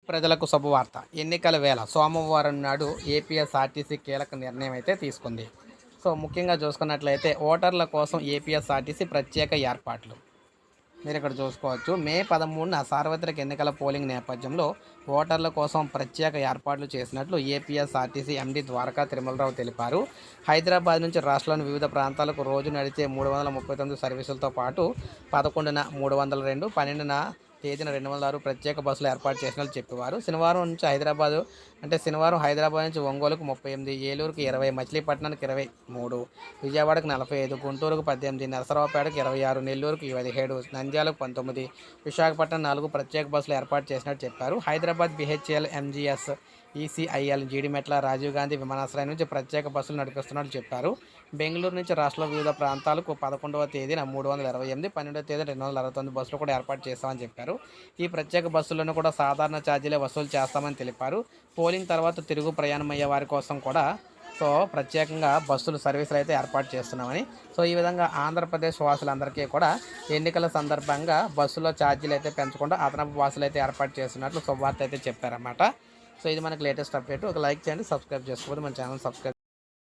ప్రజలకు శుభవార్త. ఎన్నికల వేళ సోమవారం నాడు ఏపీఎస్ఆర్టీసీ కీలక నిర్ణయం అయితే తీసుకుంది. సో ముఖ్యంగా చూసుకున్నట్లయితే ఓటర్ల కోసం ఏపీఎస్ఆర్టీసీ ప్రత్యేక ఏర్పాట్లు. మీరు ఇక్కడ చూసుకోవచ్చు. మే 13న సార్వత్రిక ఎన్నికల పోలింగ్ నేపథ్యంలో ఓటర్ల కోసం ప్రత్యేక ఏర్పాట్లు చేసినట్లు ఏపీఎస్ఆర్టీసీ ఎండీ ద్వారకా తిరుమలరావు తెలిపారు. హైదరాబాద్ నుంచి రాష్ట్రంలోని వివిధ ప్రాంతాలకు రోజు నడిచే 339 సర్వీసులతో పాటు 11న 302, 12న తేదీన 206 ప్రత్యేక బస్సులు ఏర్పాటు చేసినట్లు చెప్పేవారు. శనివారం హైదరాబాద్ నుంచి ఒంగోలుకు 38, ఏలూరుకు 20, మచిలీపట్నానికి 23, విజయవాడకు 45, గుంటూరుకు 18, నరసరావుపేటకు 26, నెల్లూరుకు 17, నంద్యాలకు 19, విశాఖపట్నం 4 ప్రత్యేక బస్సులు ఏర్పాటు చేసినట్టు చెప్పారు. Hyderabad BHEL, MGS, ECIL, Jeedimetla, Rajiv Gandhi విమానాశ్రయం నుంచి ప్రత్యేక బస్సులు నడిపిస్తున్నట్లు చెప్పారు. బెంగళూరు నుంచి రాష్ట్రంలో వివిధ ప్రాంతాలకు 11వ తేదీన 328, 12వ తేదీన 269 బస్సులు కూడా ఏర్పాటు చేస్తామని చెప్పారు. ఈ ప్రత్యేక బస్సులను కూడా సాధారణ ఛార్జీలే వసూలు చేస్తామని తెలిపారు. పోలింగ్ తర్వాత తిరుగు ప్రయాణం అయ్యే వారి కోసం కూడా ప్రత్యేకంగా బస్సులు సర్వీసులు అయితే ఏర్పాటు చేస్తున్నామని, ఈ విధంగా ఆంధ్రప్రదేశ్ వాసులందరికీ కూడా ఎన్నికల సందర్భంగా బస్సులో ఛార్జీలు అయితే పెంచకుండా అదనపు బస్సులు అయితే ఏర్పాటు చేస్తున్నట్లు శుభవార్త అయితే చెప్పారన్నమాట. ఇది మనకి లేటెస్ట్ అప్డేట్. ఒక లైక్ చేయండి, సబ్స్క్రైబ్ చేసుకోవద్దు, మన ఛానల్ సబ్స్క్రైబ్